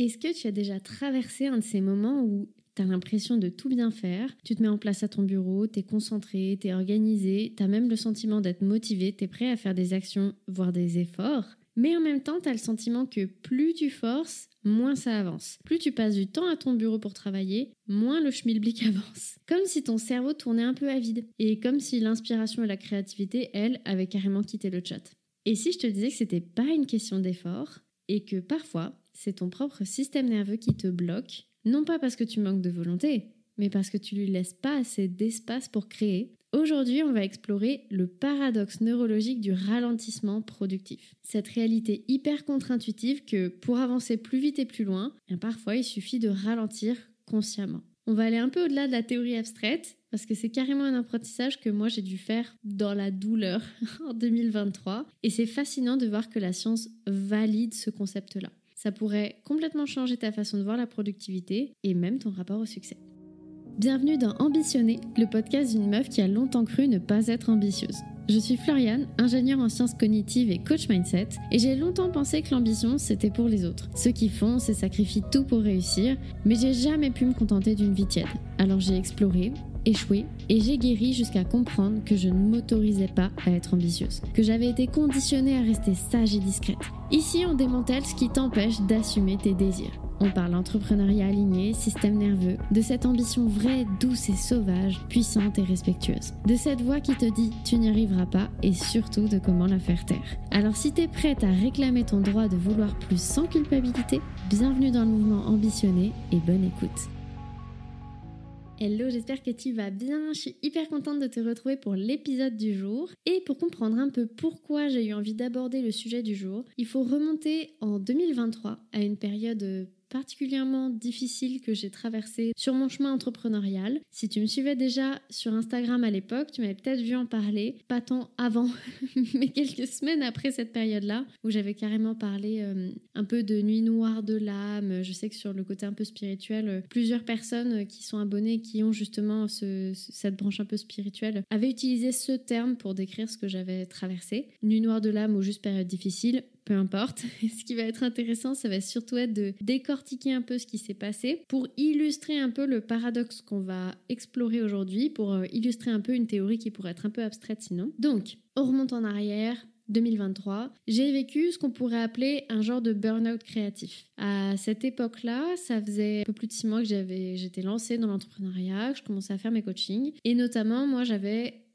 Est-ce que tu as déjà traversé un de ces moments où tu as l'impression de tout bien faire, tu te mets en place à ton bureau, tu es concentré, tu es organisé, tu as même le sentiment d'être motivé, tu es prêt à faire des actions, voire des efforts, mais en même temps tu as le sentiment que plus tu forces, moins ça avance. Plus tu passes du temps à ton bureau pour travailler, moins le schmilblick avance. Comme si ton cerveau tournait un peu à vide, et comme si l'inspiration et la créativité, elles, avaient carrément quitté le chat. Et si je te disais que c'était pas une question d'effort, et que parfois, c'est ton propre système nerveux qui te bloque, non pas parce que tu manques de volonté, mais parce que tu lui laisses pas assez d'espace pour créer. Aujourd'hui, on va explorer le paradoxe neurologique du ralentissement productif. Cette réalité hyper contre-intuitive que pour avancer plus vite et plus loin, parfois il suffit de ralentir consciemment. On va aller un peu au-delà de la théorie abstraite, parce que c'est carrément un apprentissage que moi j'ai dû faire dans la douleur en 2023, et c'est fascinant de voir que la science valide ce concept-là. Ça pourrait complètement changer ta façon de voir la productivité et même ton rapport au succès. Bienvenue dans Ambitionner, le podcast d'une meuf qui a longtemps cru ne pas être ambitieuse. Je suis Floriane, ingénieure en sciences cognitives et coach mindset, et j'ai longtemps pensé que l'ambition c'était pour les autres. Ceux qui foncent et sacrifient tout pour réussir, mais j'ai jamais pu me contenter d'une vie tiède. Alors j'ai exploré, échoué, et j'ai guéri jusqu'à comprendre que je ne m'autorisais pas à être ambitieuse, que j'avais été conditionnée à rester sage et discrète. Ici, on démantèle ce qui t'empêche d'assumer tes désirs. On parle entrepreneuriat aligné, système nerveux, de cette ambition vraie, douce et sauvage, puissante et respectueuse. De cette voix qui te dit « tu n'y arriveras pas » et surtout de comment la faire taire. Alors si t'es prête à réclamer ton droit de vouloir plus sans culpabilité, bienvenue dans le mouvement Ambitionner et bonne écoute. Hello, j'espère que tu vas bien. Je suis hyper contente de te retrouver pour l'épisode du jour. Et pour comprendre un peu pourquoi j'ai eu envie d'aborder le sujet du jour, il faut remonter en 2023 à une période particulièrement difficile que j'ai traversée sur mon chemin entrepreneurial. Si tu me suivais déjà sur Instagram à l'époque, tu m'avais peut-être vu en parler, pas tant avant, mais quelques semaines après cette période-là, où j'avais carrément parlé un peu de nuit noire de l'âme. Je sais que sur le côté un peu spirituel, plusieurs personnes qui sont abonnées, qui ont justement cette branche un peu spirituelle, avaient utilisé ce terme pour décrire ce que j'avais traversé. Nuit noire de l'âme ou juste période difficile, peu importe. Ce qui va être intéressant, ça va surtout être de décortiquer un peu ce qui s'est passé pour illustrer un peu le paradoxe qu'on va explorer aujourd'hui, pour illustrer un peu une théorie qui pourrait être un peu abstraite sinon. Donc, on remonte en arrière. 2023, j'ai vécu ce qu'on pourrait appeler un genre de burn-out créatif. À cette époque-là, ça faisait un peu plus de 6 mois que j'étais lancée dans l'entrepreneuriat, que je commençais à faire mes coachings. Et notamment, moi, j'avais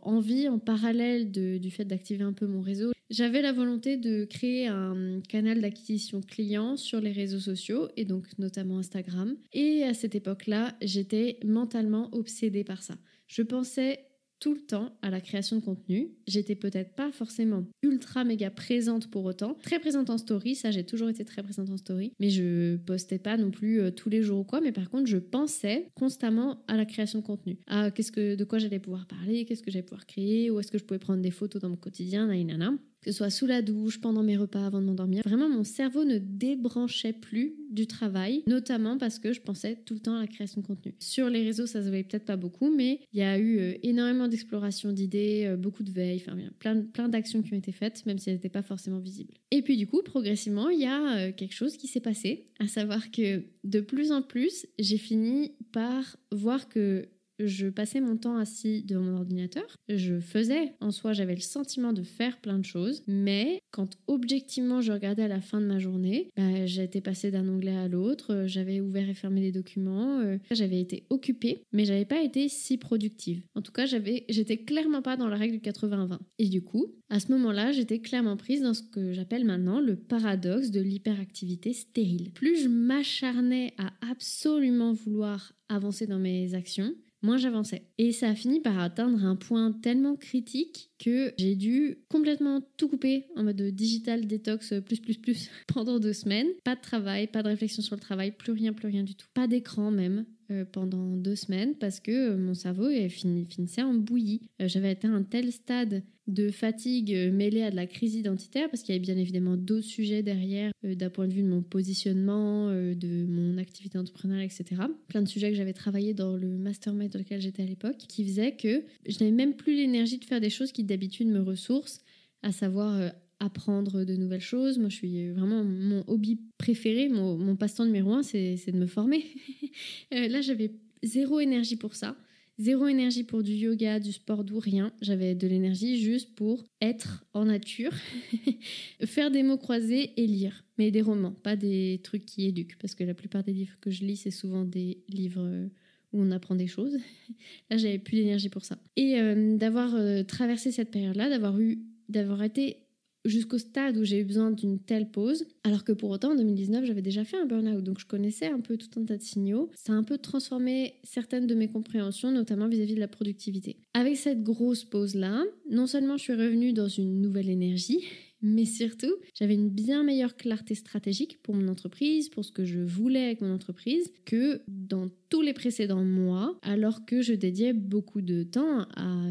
envie, en parallèle du fait d'activer un peu mon réseau, j'avais la volonté de créer un canal d'acquisition clients sur les réseaux sociaux, et donc notamment Instagram. Et à cette époque-là, j'étais mentalement obsédée par ça. Je pensais tout le temps à la création de contenu. J'étais peut-être pas forcément ultra méga présente pour autant. Très présente en story, ça j'ai toujours été très présente en story, mais je postais pas non plus tous les jours ou quoi, mais par contre je pensais constamment à la création de contenu. À de quoi j'allais pouvoir parler, qu'est-ce que j'allais pouvoir créer, où est-ce que je pouvais prendre des photos dans mon quotidien, nanana. Que ce soit sous la douche, pendant mes repas, avant de m'endormir. Vraiment, mon cerveau ne débranchait plus du travail, notamment parce que je pensais tout le temps à la création de contenu. Sur les réseaux, ça se voyait peut-être pas beaucoup, mais il y a eu énormément d'exploration d'idées, beaucoup de veille, enfin plein d'actions qui ont été faites, même si elles n'étaient pas forcément visibles. Et puis du coup, progressivement, il y a quelque chose qui s'est passé, à savoir que de plus en plus, j'ai fini par voir que je passais mon temps assis devant mon ordinateur. Je faisais, en soi, j'avais le sentiment de faire plein de choses, mais quand objectivement je regardais à la fin de ma journée, j'étais passée d'un onglet à l'autre, j'avais ouvert et fermé des documents, j'avais été occupée, mais j'avais pas été si productive. En tout cas, j'étais clairement pas dans la règle du 80-20. Et du coup, à ce moment-là, j'étais clairement prise dans ce que j'appelle maintenant le paradoxe de l'hyperactivité stérile. Plus je m'acharnais à absolument vouloir avancer dans mes actions, moins j'avançais. Et ça a fini par atteindre un point tellement critique que j'ai dû complètement tout couper en mode digital détox plus pendant 2 semaines. Pas de travail, pas de réflexion sur le travail, plus rien du tout. Pas d'écran même. Pendant 2 semaines parce que mon cerveau finissait en bouillie. J'avais atteint un tel stade de fatigue mêlée à de la crise identitaire parce qu'il y avait bien évidemment d'autres sujets derrière d'un point de vue de mon positionnement, de mon activité entrepreneuriale, etc. Plein de sujets que j'avais travaillé dans le mastermind dans lequel j'étais à l'époque qui faisaient que je n'avais même plus l'énergie de faire des choses qui d'habitude me ressourcent, à savoir apprendre de nouvelles choses. Moi, je suis vraiment mon hobby préféré, mon passe-temps numéro 1, c'est de me former. Là, j'avais zéro énergie pour ça. Zéro énergie pour du yoga, du sport doux, rien. J'avais de l'énergie juste pour être en nature, faire des mots croisés et lire. Mais des romans, pas des trucs qui éduquent. Parce que la plupart des livres que je lis, c'est souvent des livres où on apprend des choses. Là, j'avais plus d'énergie pour ça. Et d'avoir traversé cette période-là, d'avoir été jusqu'au stade où j'ai eu besoin d'une telle pause, alors que pour autant, en 2019, j'avais déjà fait un burn-out, donc je connaissais un peu tout un tas de signaux. Ça a un peu transformé certaines de mes compréhensions, notamment vis-à-vis de la productivité. Avec cette grosse pause-là, non seulement je suis revenue dans une nouvelle énergie, mais surtout, j'avais une bien meilleure clarté stratégique pour mon entreprise, pour ce que je voulais avec mon entreprise, que dans tous les précédents mois, alors que je dédiais beaucoup de temps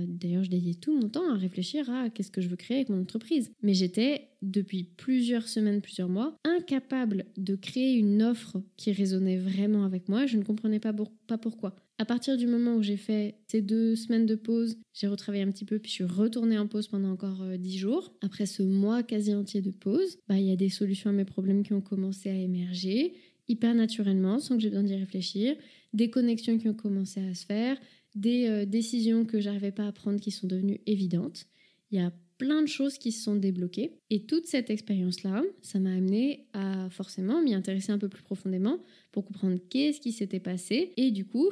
d'ailleurs je dédiais tout mon temps à réfléchir à qu'est-ce que je veux créer avec mon entreprise. Mais j'étais, depuis plusieurs semaines, plusieurs mois, incapable de créer une offre qui résonnait vraiment avec moi. Je ne comprenais pas pourquoi. À partir du moment où j'ai fait ces 2 semaines de pause, j'ai retravaillé un petit peu, puis je suis retournée en pause pendant encore 10 jours. Après ce mois quasi entier de pause, il y a des solutions à mes problèmes qui ont commencé à émerger, hyper naturellement, sans que j'ai besoin d'y réfléchir, des connexions qui ont commencé à se faire, des décisions que j'arrivais pas à prendre qui sont devenues évidentes. Il y a plein de choses qui se sont débloquées. Et toute cette expérience-là, ça m'a amené à forcément m'y intéresser un peu plus profondément pour comprendre qu'est-ce qui s'était passé. Et du coup,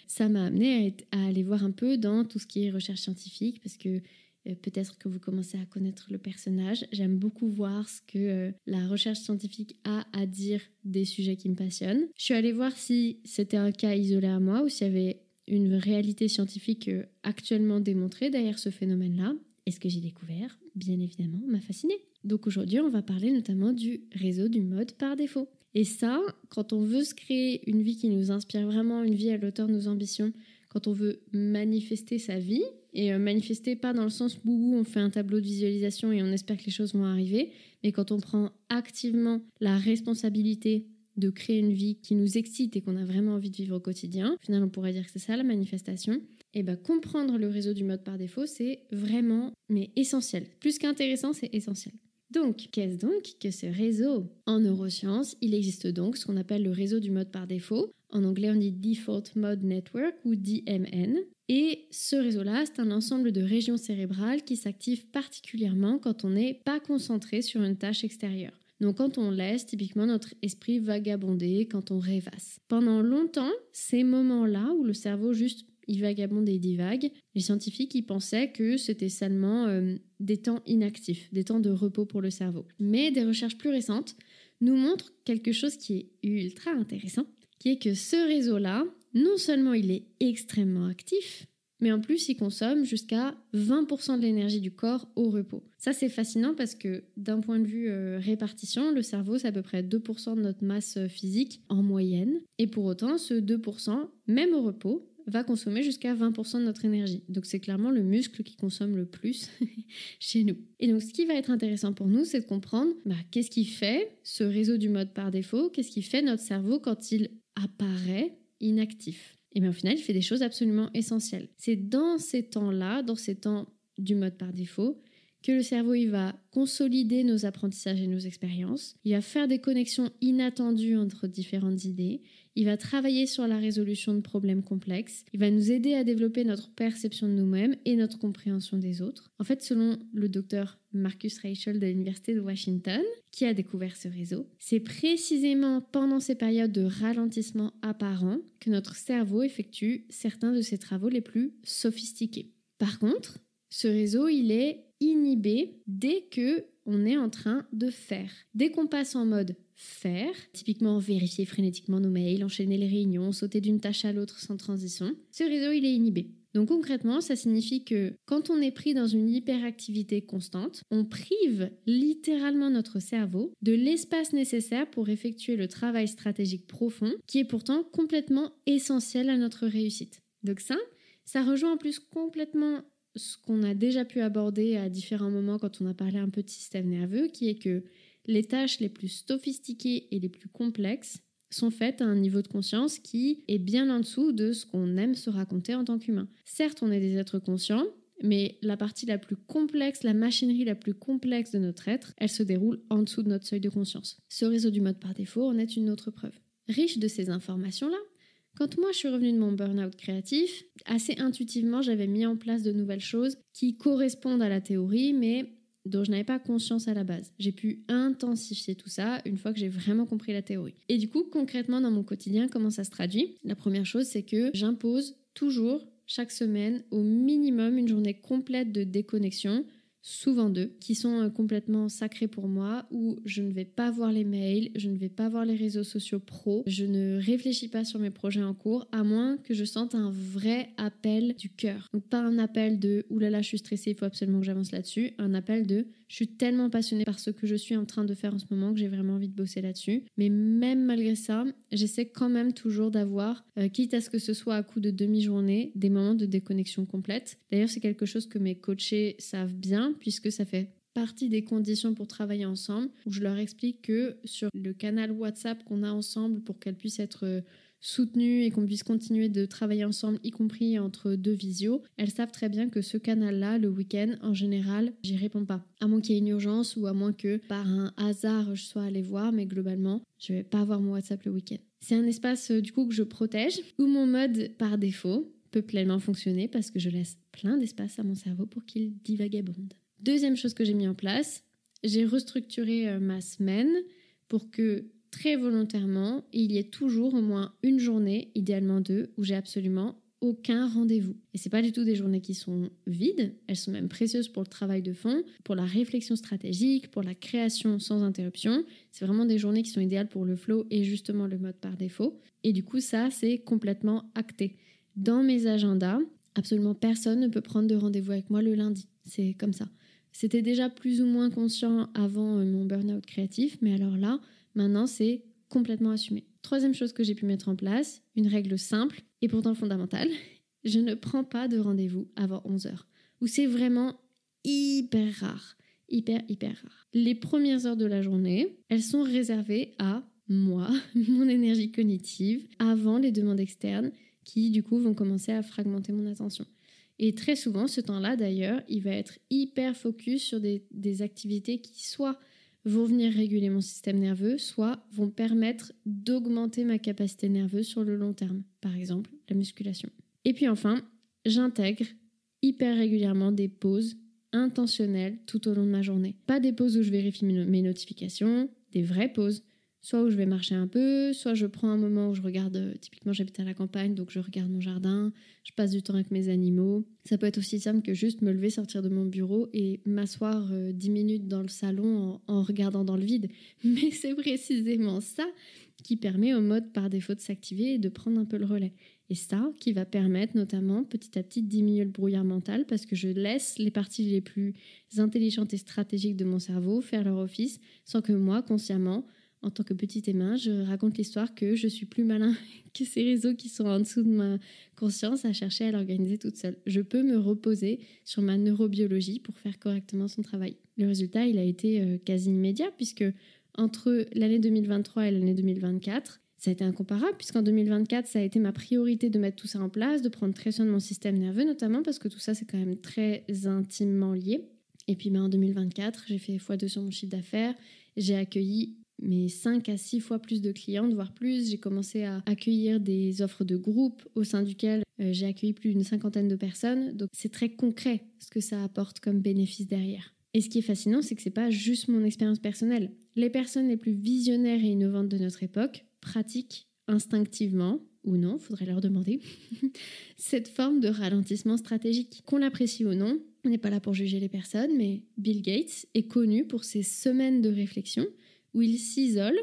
ça m'a amené à aller voir un peu dans tout ce qui est recherche scientifique, parce que peut-être que vous commencez à connaître le personnage. J'aime beaucoup voir ce que la recherche scientifique a à dire des sujets qui me passionnent. Je suis allée voir si c'était un cas isolé à moi ou s'il y avait une réalité scientifique actuellement démontrée derrière ce phénomène-là. Et ce que j'ai découvert, bien évidemment, m'a fascinée. Donc aujourd'hui, on va parler notamment du réseau du mode par défaut. Et ça, quand on veut se créer une vie qui nous inspire vraiment, une vie à l'auteur de nos ambitions, quand on veut manifester sa vie, et manifester pas dans le sens boubou, on fait un tableau de visualisation et on espère que les choses vont arriver, mais quand on prend activement la responsabilité de créer une vie qui nous excite et qu'on a vraiment envie de vivre au quotidien, au final on pourrait dire que c'est ça la manifestation, et comprendre le réseau du mode par défaut, c'est vraiment essentiel. Plus qu'intéressant, c'est essentiel. Donc, qu'est-ce donc que ce réseau ? En neurosciences, il existe donc ce qu'on appelle le réseau du mode par défaut. En anglais, on dit Default Mode Network ou DMN. Et ce réseau-là, c'est un ensemble de régions cérébrales qui s'activent particulièrement quand on n'est pas concentré sur une tâche extérieure. Donc quand on laisse typiquement notre esprit vagabonder, quand on rêvasse. Pendant longtemps, ces moments-là où le cerveau juste il vagabonde et divague, les scientifiques ils pensaient que c'était seulement des temps inactifs, des temps de repos pour le cerveau. Mais des recherches plus récentes nous montrent quelque chose qui est ultra intéressant, qui est que ce réseau-là, non seulement il est extrêmement actif, mais en plus il consomme jusqu'à 20% de l'énergie du corps au repos. Ça c'est fascinant parce que d'un point de vue répartition, le cerveau c'est à peu près 2% de notre masse physique en moyenne. Et pour autant, ce 2%, même au repos, va consommer jusqu'à 20% de notre énergie. Donc c'est clairement le muscle qui consomme le plus chez nous. Et donc ce qui va être intéressant pour nous, c'est de comprendre qu'est-ce qui fait ce réseau du mode par défaut, qu'est-ce qui fait notre cerveau quand il apparaît inactif. Et au final, il fait des choses absolument essentielles. C'est dans ces temps-là, dans ces temps du mode par défaut, que le cerveau il va consolider nos apprentissages et nos expériences, il va faire des connexions inattendues entre différentes idées, il va travailler sur la résolution de problèmes complexes, il va nous aider à développer notre perception de nous-mêmes et notre compréhension des autres. En fait, selon le docteur Marcus Raichle de l'Université de Washington, qui a découvert ce réseau, c'est précisément pendant ces périodes de ralentissement apparent que notre cerveau effectue certains de ses travaux les plus sophistiqués. Par contre, ce réseau, il est inhibé dès que on est en train de faire. Dès qu'on passe en mode faire, typiquement vérifier frénétiquement nos mails, enchaîner les réunions, sauter d'une tâche à l'autre sans transition, ce réseau, il est inhibé. Donc concrètement, ça signifie que quand on est pris dans une hyperactivité constante, on prive littéralement notre cerveau de l'espace nécessaire pour effectuer le travail stratégique profond qui est pourtant complètement essentiel à notre réussite. Donc ça rejoint en plus complètement ce qu'on a déjà pu aborder à différents moments quand on a parlé un peu de système nerveux, qui est que les tâches les plus sophistiquées et les plus complexes sont faites à un niveau de conscience qui est bien en dessous de ce qu'on aime se raconter en tant qu'humain. Certes, on est des êtres conscients, mais la partie la plus complexe, la machinerie la plus complexe de notre être, elle se déroule en dessous de notre seuil de conscience. Ce réseau du mode par défaut en est une autre preuve. Riche de ces informations-là, quand moi je suis revenue de mon burn-out créatif, assez intuitivement j'avais mis en place de nouvelles choses qui correspondent à la théorie, mais dont je n'avais pas conscience à la base. J'ai pu intensifier tout ça une fois que j'ai vraiment compris la théorie. Et du coup, concrètement dans mon quotidien, comment ça se traduit ? La première chose, c'est que j'impose toujours, chaque semaine, au minimum une journée complète de déconnexion, souvent 2, qui sont complètement sacrés pour moi, où je ne vais pas voir les mails, je ne vais pas voir les réseaux sociaux pro, je ne réfléchis pas sur mes projets en cours, à moins que je sente un vrai appel du cœur. Donc pas un appel de « oulala, je suis stressée, il faut absolument que j'avance là-dessus », un appel de « je suis tellement passionnée par ce que je suis en train de faire en ce moment que j'ai vraiment envie de bosser là-dessus ». Mais même malgré ça, j'essaie quand même toujours d'avoir, quitte à ce que ce soit à coup de demi-journée, des moments de déconnexion complète. D'ailleurs, c'est quelque chose que mes coachés savent bien, puisque ça fait partie des conditions pour travailler ensemble, où je leur explique que sur le canal WhatsApp qu'on a ensemble pour qu'elles puissent être soutenues et qu'on puisse continuer de travailler ensemble, y compris entre 2 visios, elles savent très bien que ce canal-là, le week-end, en général, j'y réponds pas. À moins qu'il y ait une urgence ou à moins que par un hasard je sois allée voir, mais globalement, je vais pas voir mon WhatsApp le week-end. C'est un espace du coup que je protège, où mon mode par défaut peut pleinement fonctionner parce que je laisse plein d'espace à mon cerveau pour qu'il divagabonde. Deuxième chose que j'ai mis en place, j'ai restructuré ma semaine pour que très volontairement, il y ait toujours au moins une journée, idéalement 2, où j'ai absolument aucun rendez-vous. Et c'est pas du tout des journées qui sont vides, elles sont même précieuses pour le travail de fond, pour la réflexion stratégique, pour la création sans interruption. C'est vraiment des journées qui sont idéales pour le flow et justement le mode par défaut. Et du coup, ça, c'est complètement acté. Dans mes agendas, absolument personne ne peut prendre de rendez-vous avec moi le lundi. C'est comme ça. C'était déjà plus ou moins conscient avant mon burn-out créatif, mais alors là, maintenant, c'est complètement assumé. Troisième chose que j'ai pu mettre en place, une règle simple et pourtant fondamentale, je ne prends pas de rendez-vous avant 11h, où c'est vraiment hyper rare, hyper rare. Les premières heures de la journée, elles sont réservées à moi, mon énergie cognitive, avant les demandes externes qui, du coup, vont commencer à fragmenter mon attention. Et très souvent, ce temps-là, d'ailleurs, il va être hyper focus sur des activités qui soit vont venir réguler mon système nerveux, soit vont permettre d'augmenter ma capacité nerveuse sur le long terme. Par exemple, la musculation. Et puis enfin, j'intègre hyper régulièrement des pauses intentionnelles tout au long de ma journée. Pas des pauses où je vérifie mes notifications, des vraies pauses. Soit où je vais marcher un peu, soit je prends un moment où je regarde, typiquement j'habite à la campagne, donc je regarde mon jardin, je passe du temps avec mes animaux. Ça peut être aussi simple que juste me lever, sortir de mon bureau et m'asseoir 10 minutes dans le salon en regardant dans le vide. Mais c'est précisément ça qui permet au mode par défaut de s'activer et de prendre un peu le relais. Et ça qui va permettre notamment petit à petit de diminuer le brouillard mental parce que je laisse les parties les plus intelligentes et stratégiques de mon cerveau faire leur office sans que moi, consciemment, en tant que petit émin, je raconte l'histoire que je suis plus malin que ces réseaux qui sont en dessous de ma conscience à chercher à l'organiser toute seule. Je peux me reposer sur ma neurobiologie pour faire correctement son travail. Le résultat, il a été quasi immédiat puisque entre l'année 2023 et l'année 2024, ça a été incomparable puisqu'en 2024, ça a été ma priorité de mettre tout ça en place, de prendre très soin de mon système nerveux notamment parce que tout ça, c'est quand même très intimement lié. Et puis en 2024, j'ai fait x2 sur mon chiffre d'affaires, j'ai accueilli mais 5 à 6 fois plus de clientes, voire plus. J'ai commencé à accueillir des offres de groupe au sein duquel j'ai accueilli plus d'une 50aine de personnes. Donc c'est très concret ce que ça apporte comme bénéfice derrière. Et ce qui est fascinant, c'est que c'est pas juste mon expérience personnelle. Les personnes les plus visionnaires et innovantes de notre époque pratiquent instinctivement, ou non, faudrait leur demander, cette forme de ralentissement stratégique. Qu'on l'apprécie ou non, on n'est pas là pour juger les personnes, mais Bill Gates est connu pour ses semaines de réflexion où il s'isole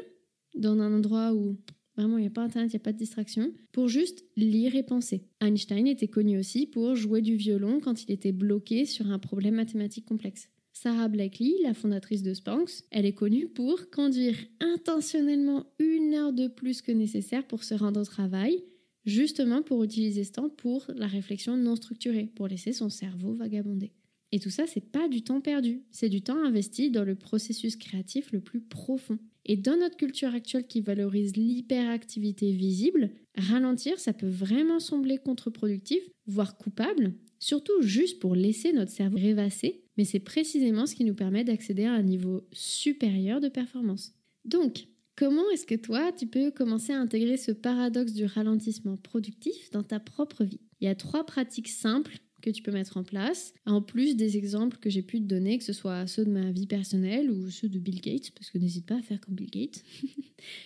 dans un endroit où vraiment il n'y a pas internet, il n'y a pas de distraction, pour juste lire et penser. Einstein était connu aussi pour jouer du violon quand il était bloqué sur un problème mathématique complexe. Sarah Blakely, la fondatrice de Spanx, elle est connue pour conduire intentionnellement 1 heure de plus que nécessaire pour se rendre au travail, justement pour utiliser ce temps pour la réflexion non structurée, pour laisser son cerveau vagabonder. Et tout ça, c'est pas du temps perdu, c'est du temps investi dans le processus créatif le plus profond. Et dans notre culture actuelle qui valorise l'hyperactivité visible, ralentir, ça peut vraiment sembler contre-productif, voire coupable, surtout juste pour laisser notre cerveau rêvasser, mais c'est précisément ce qui nous permet d'accéder à un niveau supérieur de performance. Donc, comment est-ce que toi, tu peux commencer à intégrer ce paradoxe du ralentissement productif dans ta propre vie? Il y a 3 pratiques simples que tu peux mettre en place, en plus des exemples que j'ai pu te donner, que ce soit ceux de ma vie personnelle ou ceux de Bill Gates, parce que n'hésite pas à faire comme Bill Gates.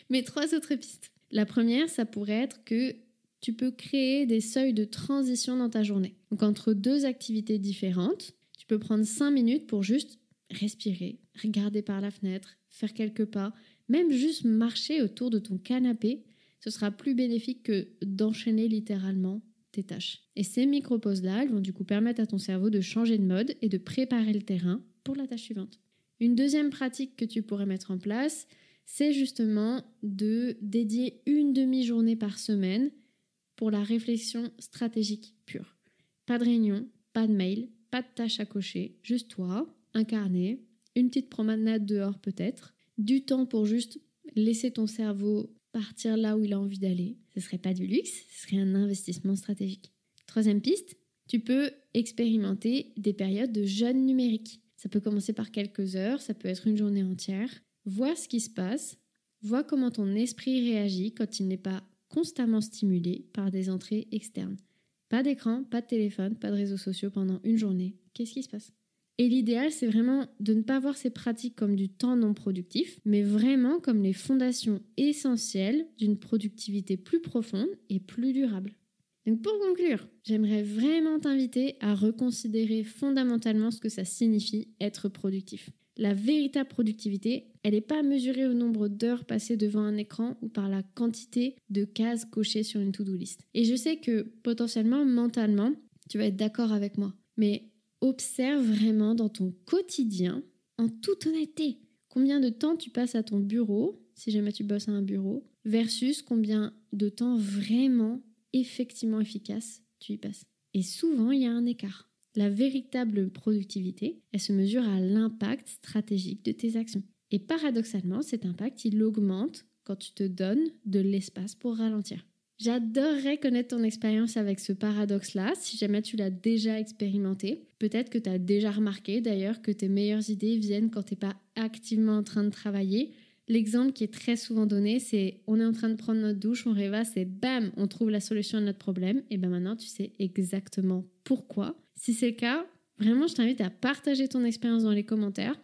Mais 3 autres pistes. La première, ça pourrait être que tu peux créer des seuils de transition dans ta journée. Donc entre 2 activités différentes, tu peux prendre 5 minutes pour juste respirer, regarder par la fenêtre, faire quelques pas, même juste marcher autour de ton canapé. Ce sera plus bénéfique que d'enchaîner littéralement tes tâches. Et ces micro-pauses-là, elles vont du coup permettre à ton cerveau de changer de mode et de préparer le terrain pour la tâche suivante. Une deuxième pratique que tu pourrais mettre en place, c'est justement de dédier une demi-journée par semaine pour la réflexion stratégique pure. Pas de réunion, pas de mail, pas de tâches à cocher, juste toi, un carnet, une petite promenade dehors peut-être, du temps pour juste laisser ton cerveau partir là où il a envie d'aller. Ce serait pas du luxe, ce serait un investissement stratégique. Troisième piste, tu peux expérimenter des périodes de jeûne numérique. Ça peut commencer par quelques heures, ça peut être une journée entière. Vois ce qui se passe, vois comment ton esprit réagit quand il n'est pas constamment stimulé par des entrées externes. Pas d'écran, pas de téléphone, pas de réseaux sociaux pendant une journée. Qu'est-ce qui se passe ? Et l'idéal, c'est vraiment de ne pas voir ces pratiques comme du temps non productif, mais vraiment comme les fondations essentielles d'une productivité plus profonde et plus durable. Donc pour conclure, j'aimerais vraiment t'inviter à reconsidérer fondamentalement ce que ça signifie être productif. La véritable productivité, elle n'est pas mesurée au nombre d'heures passées devant un écran ou par la quantité de cases cochées sur une to-do list. Et je sais que potentiellement, mentalement, tu vas être d'accord avec moi, mais observe vraiment dans ton quotidien, en toute honnêteté, combien de temps tu passes à ton bureau, si jamais tu bosses à un bureau, versus combien de temps vraiment, effectivement efficace tu y passes. Et souvent, il y a un écart. La véritable productivité, elle se mesure à l'impact stratégique de tes actions. Et paradoxalement, cet impact, il augmente quand tu te donnes de l'espace pour ralentir. J'adorerais connaître ton expérience avec ce paradoxe-là, si jamais tu l'as déjà expérimenté. Peut-être que tu as déjà remarqué d'ailleurs que tes meilleures idées viennent quand tu n'es pas activement en train de travailler. L'exemple qui est très souvent donné, c'est on est en train de prendre notre douche, on rêvasse et bam, on trouve la solution à notre problème. Et ben maintenant, tu sais exactement pourquoi. Si c'est le cas, vraiment, je t'invite à partager ton expérience dans les commentaires.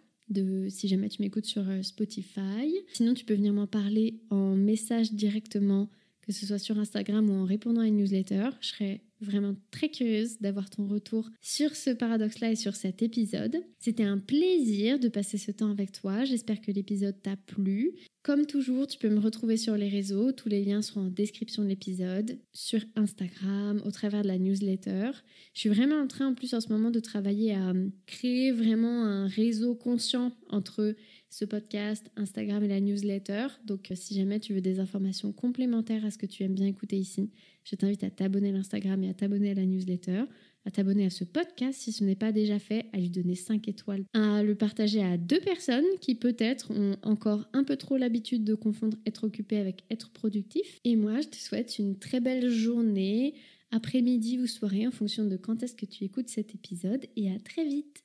Si jamais tu m'écoutes sur Spotify. Sinon, tu peux venir m'en parler en message directement, que ce soit sur Instagram ou en répondant à une newsletter. Je serais vraiment très curieuse d'avoir ton retour sur ce paradoxe-là et sur cet épisode. C'était un plaisir de passer ce temps avec toi. J'espère que l'épisode t'a plu. Comme toujours, tu peux me retrouver sur les réseaux. Tous les liens seront en description de l'épisode, sur Instagram, au travers de la newsletter. Je suis vraiment en train, en plus, en ce moment, de travailler à créer vraiment un réseau conscient entre ce podcast, Instagram et la newsletter. Donc, si jamais tu veux des informations complémentaires à ce que tu aimes bien écouter ici, je t'invite à t'abonner à l'Instagram et à t'abonner à la newsletter, à t'abonner à ce podcast si ce n'est pas déjà fait, à lui donner 5 étoiles, à le partager à 2 personnes qui peut-être ont encore un peu trop l'habitude de confondre être occupé avec être productif. Et moi, je te souhaite une très belle journée, après-midi ou soirée en fonction de quand est-ce que tu écoutes cet épisode et à très vite.